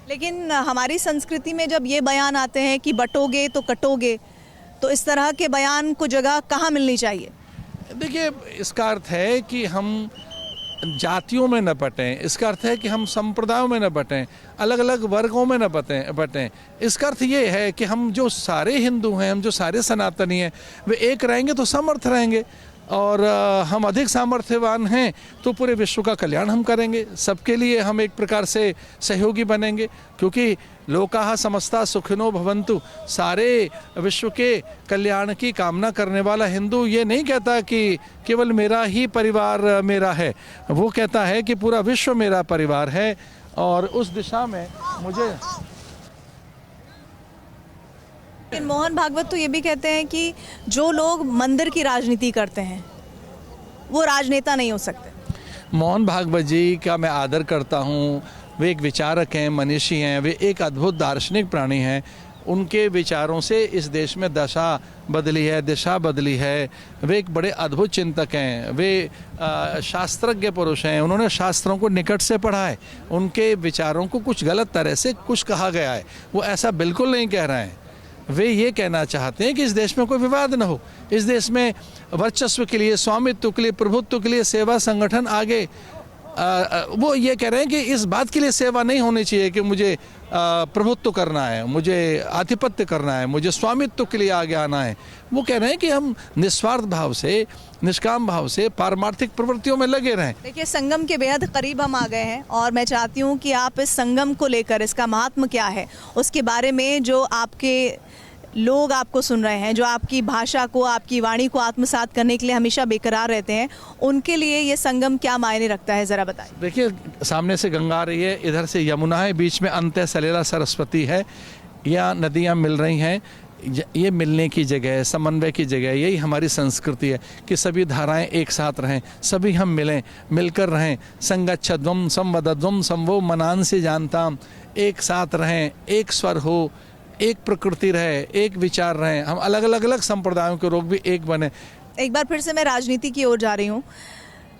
लेकिन हमारी संस्कृति में जब ये बयान आते हैं कि बटोगे तो कटोगे, तो इस तरह के बयान को जगह कहाँ मिलनी चाहिए? देखिए, इसका अर्थ है कि हम जातियों में न बटें, इसका अर्थ है कि हम संप्रदायों में न बटें, अलग अलग वर्गों में न बटें। इसका अर्थ ये है कि हम जो सारे हिंदू हैं, हम जो सारे सनातनी हैं, वे एक रहेंगे तो समर्थ रहेंगे, और हम अधिक सामर्थ्यवान हैं तो पूरे विश्व का कल्याण हम करेंगे, सबके लिए हम एक प्रकार से सहयोगी बनेंगे। क्योंकि लोकाः समस्ता सुखिनो भवन्तु, सारे विश्व के कल्याण की कामना करने वाला हिंदू ये नहीं कहता कि केवल मेरा ही परिवार मेरा है, वो कहता है कि पूरा विश्व मेरा परिवार है। और उस दिशा में मुझे लेकिन मोहन भागवत तो ये भी कहते हैं कि जो लोग मंदिर की राजनीति करते हैं वो राजनेता नहीं हो सकते। मोहन भागवत जी का मैं आदर करता हूँ, वे एक विचारक हैं, मनीषी हैं, वे एक अद्भुत दार्शनिक प्राणी हैं। उनके विचारों से इस देश में दशा बदली है, दिशा बदली है। वे एक बड़े अद्भुत चिंतक हैं, वे शास्त्रज्ञ पुरुष हैं, उन्होंने शास्त्रों को निकट से पढ़ा है। उनके विचारों को कुछ गलत तरह से कुछ कहा गया है, वो ऐसा बिल्कुल नहीं कह रहे हैं। वे ये कहना चाहते हैं कि इस देश में कोई विवाद न हो, इस देश में वर्चस्व के लिए, स्वामित्व के लिए, प्रभुत्व के लिए सेवा संगठन आगे। वो ये कह रहे हैं कि इस बात के लिए सेवा नहीं होनी चाहिए कि मुझे प्रभुत्व करना है, मुझे आधिपत्य करना है, मुझे स्वामित्व के लिए आगे आना है। वो कह रहे हैं कि हम निस्वार्थ भाव से, निष्काम भाव से पारमार्थिक प्रवृत्तियों में लगे रहें। देखिए, संगम के बेहद करीब हम आ गए हैं और मैं चाहती हूँ कि आप इस संगम को लेकर, इसका महात्म्य क्या है उसके बारे में, जो आपके लोग आपको सुन रहे हैं, जो आपकी भाषा को, आपकी वाणी को आत्मसात करने के लिए हमेशा बेकरार रहते हैं, उनके लिए ये संगम क्या मायने रखता है, ज़रा बताइए। देखिए, सामने से गंगा आ रही है, इधर से यमुना है, बीच में अंत सलीला सरस्वती है, या नदियाँ मिल रही हैं। ये मिलने की जगह, समन्वय की जगह, यही हमारी संस्कृति है कि सभी धाराएं एक साथ रहें, सभी हम मिलें, मिलकर रहें। संगच्छध्वम संवदध्वम संभो मनांसि जानताम, एक साथ रहें, एक स्वर हो, एक प्रकृति रहे, एक विचार रहे, हम अलग अलग संप्रदायों के लोग भी एक बने। एक बार फिर से मैं राजनीति की ओर जा रही हूँ।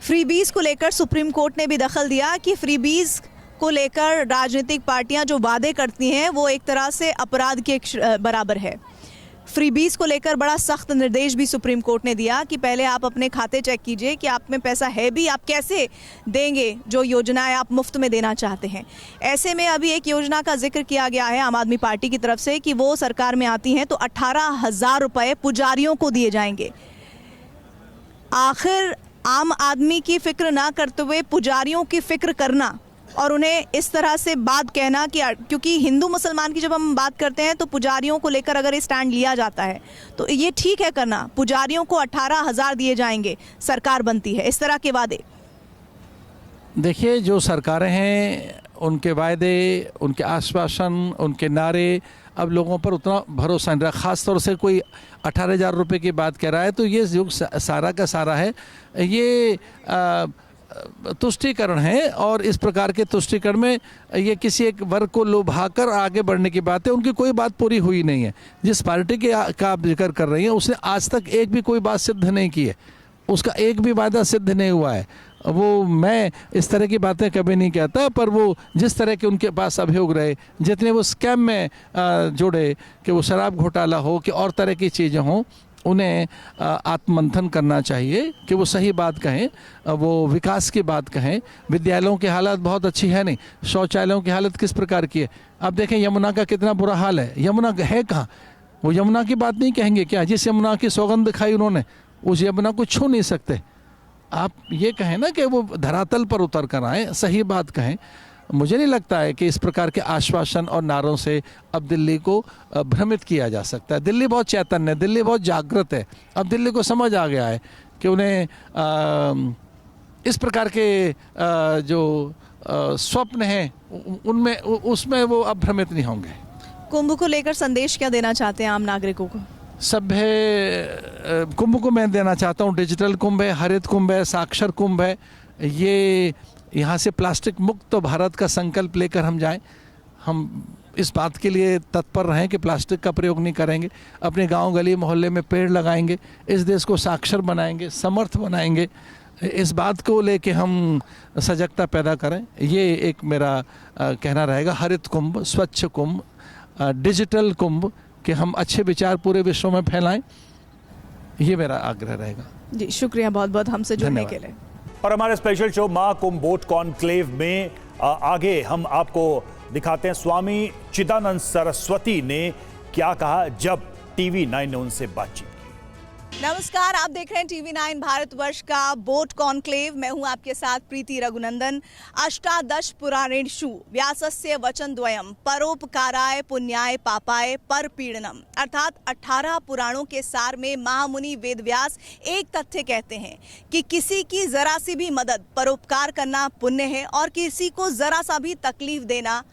फ्रीबीज को लेकर सुप्रीम कोर्ट ने भी दखल दिया कि फ्रीबीज को लेकर राजनीतिक पार्टियां जो वादे करती हैं वो एक तरह से अपराध के बराबर है। फ्रीबीज को लेकर बड़ा सख्त निर्देश भी सुप्रीम कोर्ट ने दिया कि पहले आप अपने खाते चेक कीजिए कि आप में पैसा है भी, आप कैसे देंगे जो योजनाएं आप मुफ्त में देना चाहते हैं। ऐसे में अभी एक योजना का जिक्र किया गया है आम आदमी पार्टी की तरफ से कि वो सरकार में आती हैं तो 18,000 रुपये पुजारियों को दिए जाएंगे। आखिर आम आदमी की फिक्र ना करते हुए पुजारियों की फिक्र करना और उन्हें इस तरह से बात कहना कि, क्योंकि हिंदू मुसलमान की जब हम बात करते हैं तो पुजारियों को लेकर अगर स्टैंड लिया जाता है तो ये ठीक है करना, पुजारियों को 18,000 दिए जाएंगे, सरकार बनती है, इस तरह के वादे। देखिए, जो सरकारें हैं उनके वायदे, उनके आश्वासन, उनके नारे अब लोगों पर उतना भरोसा नहीं रहा। ख़ास तौर से कोई 18,000 रुपये की बात कह रहा है तो ये जो सारा का सारा है ये तुष्टीकरण है, और इस प्रकार के तुष्टीकरण में ये किसी एक वर्ग को लुभाकर आगे बढ़ने की बात है। उनकी कोई बात पूरी हुई नहीं है। जिस पार्टी के का आप जिक्र कर रही हैं उसने आज तक एक भी कोई बात सिद्ध नहीं की है, उसका एक भी वादा सिद्ध नहीं हुआ है। वो मैं इस तरह की बातें कभी नहीं कहता, पर वो जिस तरह के उनके पास अभियोग रहे, जितने वो स्कैम में जुड़े, कि वो शराब घोटाला हो कि और तरह की चीज़ें हों, उन्हें आत्ममंथन करना चाहिए कि वो सही बात कहें, वो विकास की बात कहें। विद्यालयों की हालत बहुत अच्छी है नहीं, शौचालयों की हालत किस प्रकार की है। अब देखें यमुना का कितना बुरा हाल है। यमुना है कहाँ? वो यमुना की बात नहीं कहेंगे क्या? जिस यमुना की सौगंध खाई उन्होंने, उस यमुना को छू नहीं सकते। आप ये कहें ना कि वो धरातल पर उतर कर आए, सही बात कहें। मुझे नहीं लगता है कि इस प्रकार के आश्वासन और नारों से अब दिल्ली को भ्रमित किया जा सकता है। दिल्ली बहुत चैतन्य है, दिल्ली बहुत जागृत है। अब दिल्ली को समझ आ गया है कि उन्हें इस प्रकार के जो स्वप्न हैं उनमें उसमें वो अब भ्रमित नहीं होंगे। कुंभ को लेकर संदेश क्या देना चाहते हैं आम नागरिकों को? सभ्य कुंभ को मैं देना चाहता हूँ, डिजिटल कुंभ है, हरित कुंभ है, साक्षर कुंभ है। ये यहाँ से प्लास्टिक मुक्त भारत का संकल्प लेकर हम जाएं। हम इस बात के लिए तत्पर रहें कि प्लास्टिक का प्रयोग नहीं करेंगे, अपने गांव गली मोहल्ले में पेड़ लगाएंगे, इस देश को साक्षर बनाएंगे, समर्थ बनाएंगे। इस बात को लेके हम सजगता पैदा करें, ये एक मेरा कहना रहेगा। हरित कुंभ, स्वच्छ कुंभ, डिजिटल कुंभ, कि हम अच्छे विचार पूरे विश्व में फैलाएं, ये मेरा आग्रह रहेगा। जी शुक्रिया बहुत बहुत हमसे जुड़ने के लिए। और हमारे special show Mahakumbh boat conclave में आगे हम आपको दिखाते हैं स्वामी चिदानंद सरस्वती ने क्या कहा जब TV9 ने उनसे बातचीत की। नमस्कार, आप देख रहे हैं TV9 भारतवर्ष का बोट कॉन्क्लेव। मैं हूं आपके साथ प्रीति रघुनंदन। अष्टादश पुराणेषु व्यासस्य वचनद्वयम् परोपकाराय पुण्याय पापाय परपीडनम, अर्थात 18 पुराणों के सार में महामुनि वेदव्यास एक तथ्य कहते हैं कि किसी की जरा सी भी मदद, परोपकार करना पुण्य है और किसी को जरा सा भी तकलीफ देना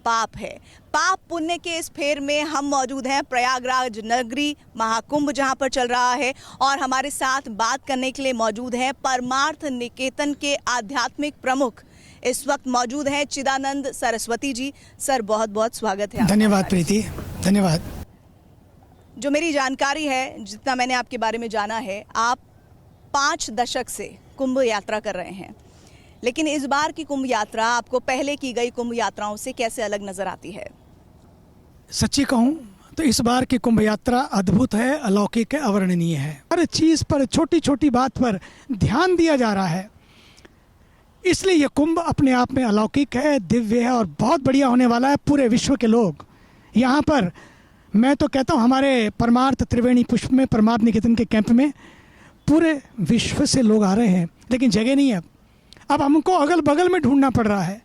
पाप है। पाप पुण्य के इस फेर में हम मौजूद हैं प्रयागराज नगरी, महाकुंभ जहां पर चल रहा है, और हमारे साथ बात करने के लिए मौजूद हैं परमार्थ निकेतन के आध्यात्मिक प्रमुख इस वक्त मौजूद हैं चिदानंद सरस्वती जी। सर बहुत बहुत स्वागत है। धन्यवाद प्रीति, धन्यवाद। जो मेरी जानकारी है, जितना मैंने आपके बारे में जाना है, आप 5 दशक से कुंभ यात्रा कर रहे हैं, लेकिन इस बार की कुंभ यात्रा आपको पहले की गई कुंभ यात्राओं से कैसे अलग नजर आती है? सच्ची कहूँ तो इस बार की कुंभ यात्रा अद्भुत है, अलौकिक है, अवर्णनीय है। हर चीज़ पर, छोटी छोटी बात पर ध्यान दिया जा रहा है, इसलिए ये कुंभ अपने आप में अलौकिक है, दिव्य है और बहुत बढ़िया होने वाला है। पूरे विश्व के लोग यहाँ पर, मैं तो कहता हूँ हमारे परमार्थ त्रिवेणी पुष्प में, परमार्थ निकेतन के कैंप में पूरे विश्व से लोग आ रहे हैं, लेकिन जगह नहीं है। अब हमको अगल बगल में ढूंढना पड़ रहा है,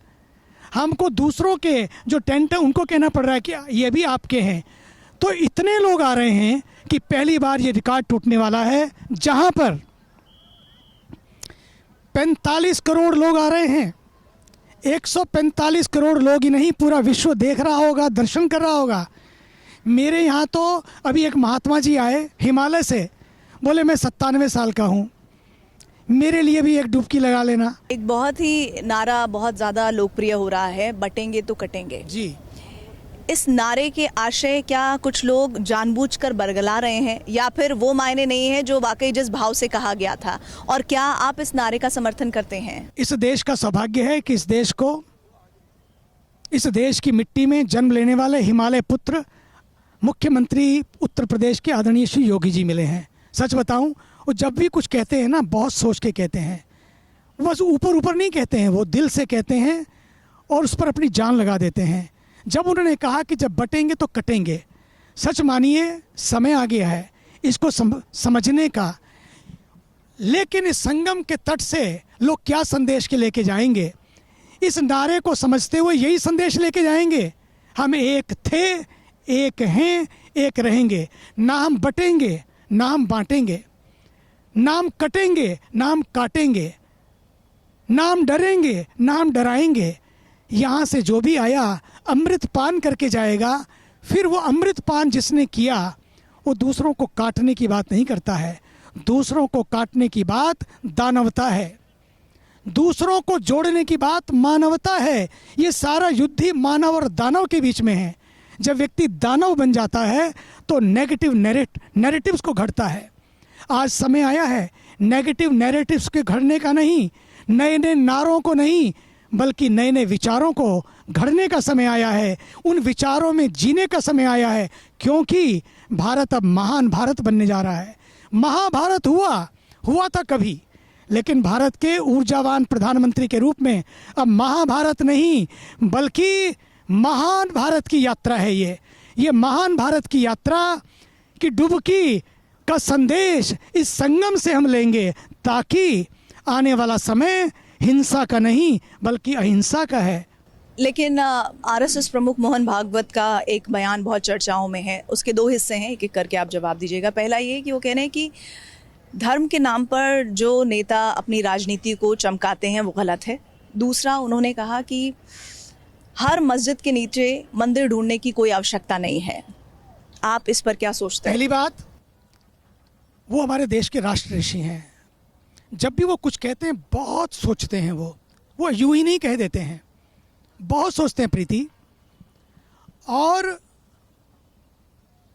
हमको दूसरों के जो टेंट है उनको कहना पड़ रहा है कि ये भी आपके हैं। तो इतने लोग आ रहे हैं कि पहली बार ये रिकॉर्ड टूटने वाला है, जहां पर 45 करोड़ लोग आ रहे हैं। 145 करोड़ लोग ही नहीं, पूरा विश्व देख रहा होगा, दर्शन कर रहा होगा। मेरे यहाँ तो अभी एक महात्मा जी आए हिमालय से, बोले मैं 97 साल का हूँ, मेरे लिए भी एक डुबकी लगा लेना। एक बहुत ही नारा बहुत ज़्यादा लोकप्रिय हो रहा है, बटेंगे तो कटेंगे जी। इस नारे के आशय क्या कुछ लोग जानबूझकर बरगला रहे हैं, या फिर वो मायने नहीं है जो वाकई जिस भाव से कहा गया था? और क्या आप इस नारे का समर्थन करते हैं? इस देश का सौभाग्य है कि इस देश की मिट्टी में जन्म लेने वाले हिमालय पुत्र मुख्यमंत्री उत्तर प्रदेश के आदरणीय श्री योगी जी मिले हैं। सच बताऊं, वो जब भी कुछ कहते हैं ना, बहुत सोच के कहते हैं, बस ऊपर ऊपर नहीं कहते हैं, वो दिल से कहते हैं और उस पर अपनी जान लगा देते हैं। जब उन्होंने कहा कि जब बटेंगे तो कटेंगे, सच मानिए समय आ गया है इसको समझने का। लेकिन इस संगम के तट से लोग क्या संदेश के लेके जाएंगे? इस नारे को समझते हुए यही संदेश लेके जाएंगे, हम एक थे, एक हैं, एक रहेंगे। ना हम बटेंगे, ना हम बांटेंगे, ना हम कटेंगे, ना हम काटेंगे, ना हम डरेंगे, ना हम डराएंगे। यहाँ से जो भी आया अमृत पान करके जाएगा, फिर वो अमृतपान जिसने किया वो दूसरों को काटने की बात नहीं करता है। दूसरों को काटने की बात दानवता है, दूसरों को जोड़ने की बात मानवता है। ये सारा युद्ध ही मानव और दानव के बीच में है। जब व्यक्ति दानव बन जाता है तो नेगेटिव नैरेटिव्स को घड़ता है। आज समय आया है नेगेटिव नैरेटिव्स के घड़ने का नहीं, नए नए नारों को नहीं, बल्कि नए नए विचारों को घड़ने का समय आया है। उन विचारों में जीने का समय आया है, क्योंकि भारत अब महान भारत बनने जा रहा है। महाभारत हुआ था कभी, लेकिन भारत के ऊर्जावान प्रधानमंत्री के रूप में अब महाभारत नहीं बल्कि महान भारत की यात्रा है। ये महान भारत की यात्रा की डुबकी का संदेश इस संगम से हम लेंगे, ताकि आने वाला समय हिंसा का नहीं बल्कि अहिंसा का है। लेकिन आरएसएस प्रमुख मोहन भागवत का एक बयान बहुत चर्चाओं में है। उसके दो हिस्से हैं, एक एक करके आप जवाब दीजिएगा। पहला ये कि वो कह रहे हैं कि धर्म के नाम पर जो नेता अपनी राजनीति को चमकाते हैं वो गलत है। दूसरा, उन्होंने कहा कि हर मस्जिद के नीचे मंदिर ढूंढने की कोई आवश्यकता नहीं है। आप इस पर क्या सोचते हैं? पहली बात, वो हमारे देश के राष्ट्र ऋषि हैं। जब भी वो कुछ कहते हैं बहुत सोचते हैं। वो यूं ही नहीं कह देते हैं, बहुत सोचते हैं प्रीति, और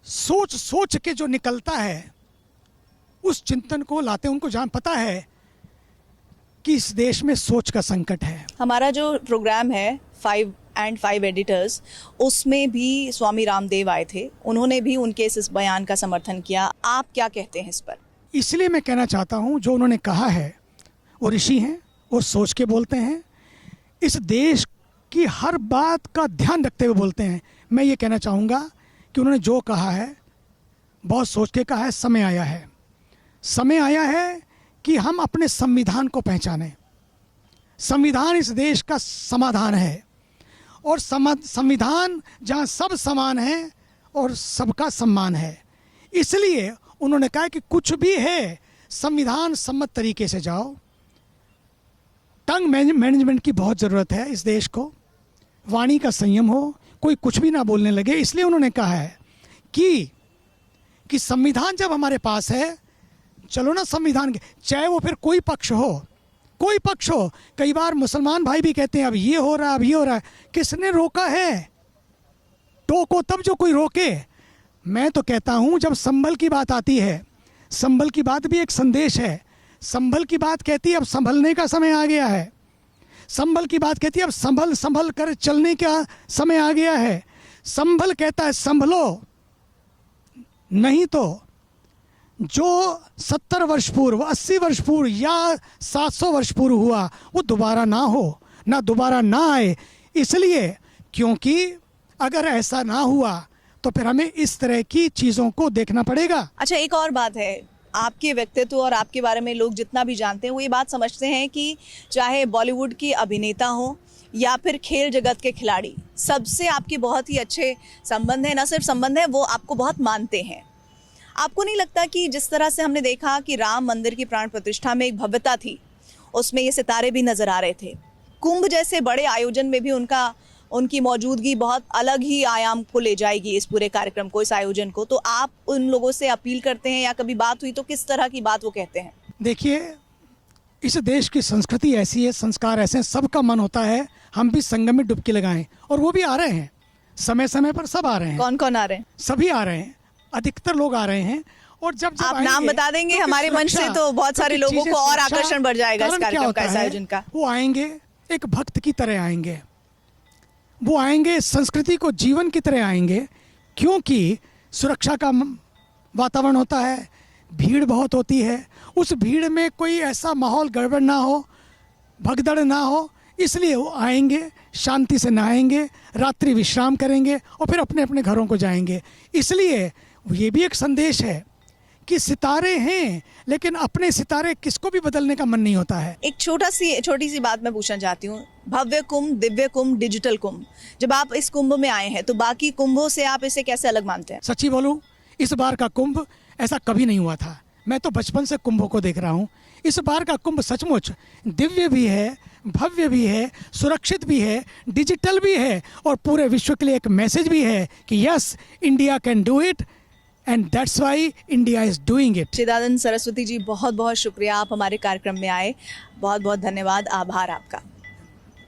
सोच के जो निकलता है उस चिंतन को लाते हैं। उनको जान पता है कि इस देश में सोच का संकट है। हमारा जो प्रोग्राम है 5 एडिटर्स, उसमें भी स्वामी रामदेव आए थे। उन्होंने भी उनके इस बयान का समर्थन किया। आप क्या कहते हैं इस पर? इसलिए मैं कहना चाहता हूं, जो उन्होंने कहा है वो ऋषि हैं और सोच के बोलते हैं। इस देश की हर बात का ध्यान रखते हुए बोलते हैं। मैं ये कहना चाहूँगा कि उन्होंने जो कहा है बहुत सोच के कहा है। समय आया है कि हम अपने संविधान को पहचानें। संविधान इस देश का समाधान है, और संविधान जहाँ सब समान है और सबका सम्मान है। इसलिए उन्होंने कहा कि कुछ भी है संविधान सम्मत तरीके से जाओ। टंग मैनेजमेंट की बहुत ज़रूरत है इस देश को, वाणी का संयम हो, कोई कुछ भी ना बोलने लगे। इसलिए उन्होंने कहा है कि संविधान जब हमारे पास है, चलो ना संविधान के, चाहे वो फिर कोई पक्ष हो। कई बार मुसलमान भाई भी कहते हैं अब ये हो रहा है। किसने रोका है? टोको तब जो कोई रोके। मैं तो कहता हूँ जब संभल की बात आती है, संभल की बात भी एक संदेश है। संभल की बात कहती है अब संभलने का समय आ गया है। संभल की बात कहती है अब संभल कर चलने का समय आ गया है। संभल कहता है संभलो, नहीं तो जो 70 वर्ष पूर्व, 80 वर्ष पूर्व या 700 वर्ष पूर्व हुआ वो दोबारा ना आए। इसलिए, क्योंकि अगर ऐसा ना हुआ तो फिर हमें इस तरह की चीज़ों को देखना पड़ेगा। अच्छा, एक और बात है, आपके व्यक्तित्व और आपके बारे में लोग जितना भी जानते हैं वो ये बात समझते हैं कि चाहे बॉलीवुड की अभिनेता हो या फिर खेल जगत के खिलाड़ी, सबसे आपके बहुत ही अच्छे संबंध हैं। न सिर्फ संबंध है, वो आपको बहुत मानते हैं। आपको नहीं लगता कि जिस तरह से हमने देखा कि राम मंदिर की प्राण प्रतिष्ठा में एक भव्यता थी, उसमें ये सितारे भी नजर आ रहे थे, कुंभ जैसे बड़े आयोजन में भी उनकी मौजूदगी बहुत अलग ही आयाम को ले जाएगी इस पूरे कार्यक्रम को, इस आयोजन को। तो आप उन लोगों से अपील करते हैं या कभी बात हुई तो किस तरह की बात वो कहते हैं? देखिए, इस देश की संस्कृति ऐसी है, संस्कार ऐसे हैं, सबका मन होता है हम भी संगम में डुबकी लगाएं, और वो भी आ रहे हैं समय समय पर। सब आ रहे हैं। कौन कौन आ रहे हैं? सभी आ रहे हैं, अधिकतर लोग आ रहे हैं। और जब आप नाम बता देंगे हमारे मंच से तो बहुत सारे लोगों को और आकर्षण बढ़ जाएगा इस कार्यक्रम का, इस आयोजन का। वो आएंगे एक भक्त की तरह आएंगे, वो आएंगे संस्कृति को जीवन की तरह आएंगे, क्योंकि सुरक्षा का वातावरण होता है, भीड़ बहुत होती है। उस भीड़ में कोई ऐसा माहौल गड़बड़ ना हो, भगदड़ ना हो, इसलिए वो आएंगे, शांति से नहाएंगे, रात्रि विश्राम करेंगे और फिर अपने अपने घरों को जाएंगे। इसलिए ये भी एक संदेश है कि सितारे हैं, लेकिन अपने सितारे किसको भी बदलने का मन नहीं होता है। एक छोटी सी बात मैं पूछना चाहती हूँ। भव्य कुंभ, दिव्य कुंभ, डिजिटल कुंभ, जब आप इस कुंभ में आए हैं तो बाकी कुंभों से आप इसे कैसे अलग मानते हैं? सच्ची बोलूं, इस बार का कुंभ ऐसा कभी नहीं हुआ था। मैं तो बचपन से कुंभों को देख रहा हूँ। इस बार का कुंभ सचमुच दिव्य भी है, भव्य भी है, सुरक्षित भी है, डिजिटल भी है और पूरे विश्व के लिए एक मैसेज भी है कि yes, India can do it and that's why India is doing it. Chidanand Saraswati ji, बहुत बहुत शुक्रिया, आप हमारे कार्यक्रम में आए। बहुत बहुत धन्यवाद, आभार आपका।